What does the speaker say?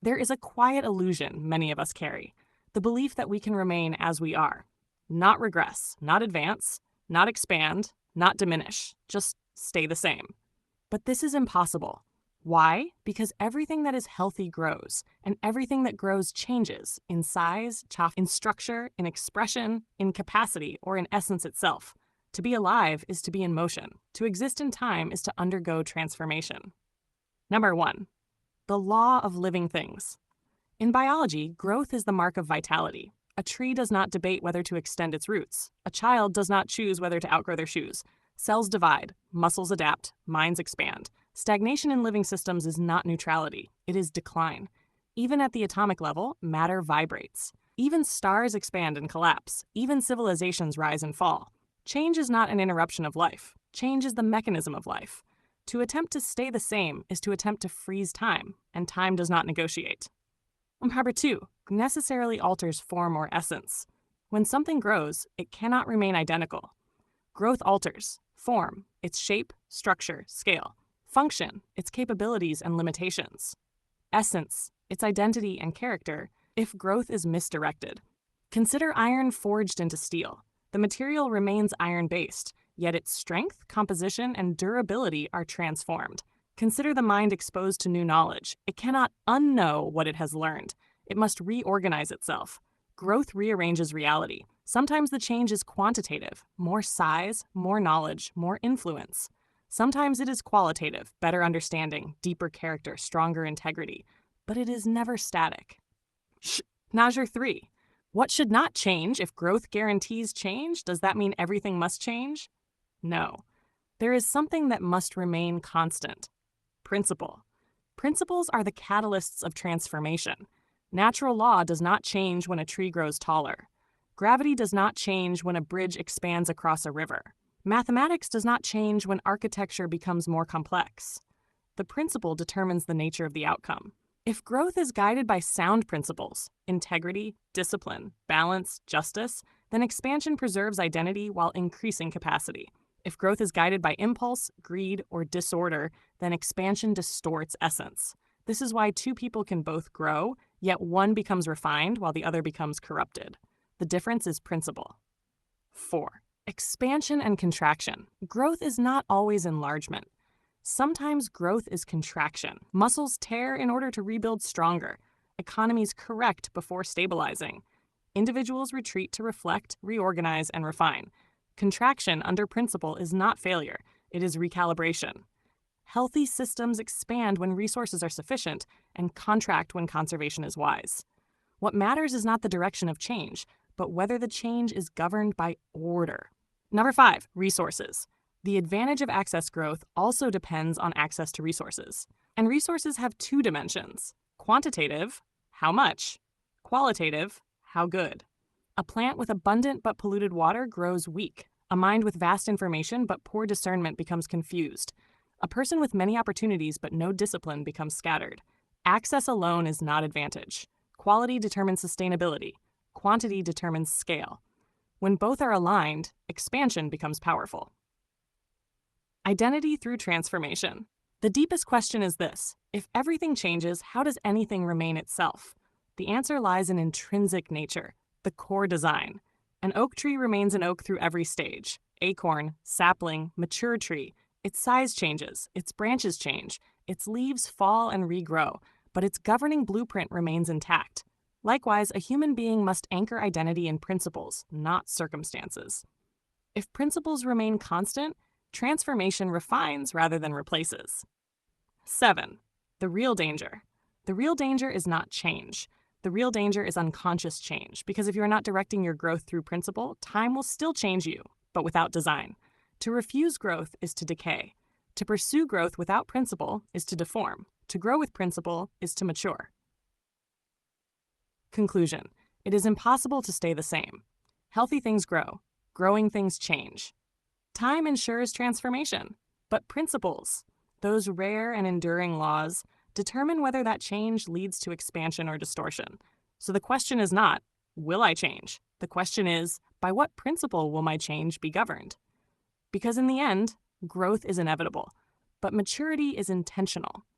There is a quiet illusion many of us carry, the belief that we can remain as we are, not regress, not advance, not expand, not diminish, just stay the same. But this is impossible. Why? Because everything that is healthy grows, and everything that grows changes in size, in structure, in expression, in capacity, or in essence itself. To be alive is to be in motion. To exist in time is to undergo transformation. Number 1. The law of living things. In biology, growth is the mark of vitality. A tree does not debate whether to extend its roots. A child does not choose whether to outgrow their shoes. Cells divide, muscles adapt, minds expand. Stagnation in living systems is not neutrality, it is decline. Even at the atomic level, matter vibrates. Even stars expand and collapse. Even civilizations rise and fall. Change is not an interruption of life. Change is the mechanism of life. To attempt to stay the same is to attempt to freeze time, and time does not negotiate. Number 2, necessarily alters form or essence. When something grows, it cannot remain identical. Growth alters form, its shape, structure, scale; function, its capabilities and limitations; essence, its identity and character, if growth is misdirected. Consider iron forged into steel. The material remains iron-based, yet its strength, composition, and durability are transformed. Consider the mind exposed to new knowledge. It cannot unknow what it has learned. It must reorganize itself. Growth rearranges reality. Sometimes the change is quantitative, more size, more knowledge, more influence. Sometimes it is qualitative, better understanding, deeper character, stronger integrity. But it is never static. Measure 3. What should not change? If growth guarantees change, does that mean everything must change? No. There is something that must remain constant. Principle. Principles are the catalysts of transformation. Natural law does not change when a tree grows taller. Gravity does not change when a bridge expands across a river. Mathematics does not change when architecture becomes more complex. The principle determines the nature of the outcome. If growth is guided by sound principles, integrity, discipline, balance, justice, then expansion preserves identity while increasing capacity. If growth is guided by impulse, greed, or disorder, then expansion distorts essence. This is why two people can both grow, yet one becomes refined while the other becomes corrupted. The difference is principle. 4. Expansion and contraction. Growth is not always enlargement. Sometimes growth is contraction. Muscles tear in order to rebuild stronger. Economies correct before stabilizing. Individuals retreat to reflect, reorganize, and refine. Contraction under principle is not failure, it is recalibration. Healthy systems expand when resources are sufficient and contract when conservation is wise. What matters is not the direction of change, but whether the change is governed by order. Number 5, resources. The advantage of access growth also depends on access to resources. And resources have two dimensions: quantitative, how much; qualitative, how good. A plant with abundant but polluted water grows weak. A mind with vast information but poor discernment becomes confused. A person with many opportunities but no discipline becomes scattered. Access alone is not advantage. Quality determines sustainability. Quantity determines scale. When both are aligned, expansion becomes powerful. Identity through transformation. The deepest question is this: if everything changes, how does anything remain itself? The answer lies in intrinsic nature, the core design. An oak tree remains an oak through every stage: acorn, sapling, mature tree. Its size changes, its branches change, its leaves fall and regrow, but its governing blueprint remains intact. Likewise, a human being must anchor identity in principles, not circumstances. If principles remain constant, transformation refines rather than replaces. 7. The real danger. The real danger is not change. The real danger is unconscious change, because if you are not directing your growth through principle, time will still change you, but without design. To refuse growth is to decay. To pursue growth without principle is to deform. To grow with principle is to mature. Conclusion. It is impossible to stay the same. Healthy things grow. Growing things change. Time ensures transformation, but principles, those rare and enduring laws, determine whether that change leads to expansion or distortion. So the question is not, will I change? The question is, by what principle will my change be governed? Because in the end, growth is inevitable, but maturity is intentional.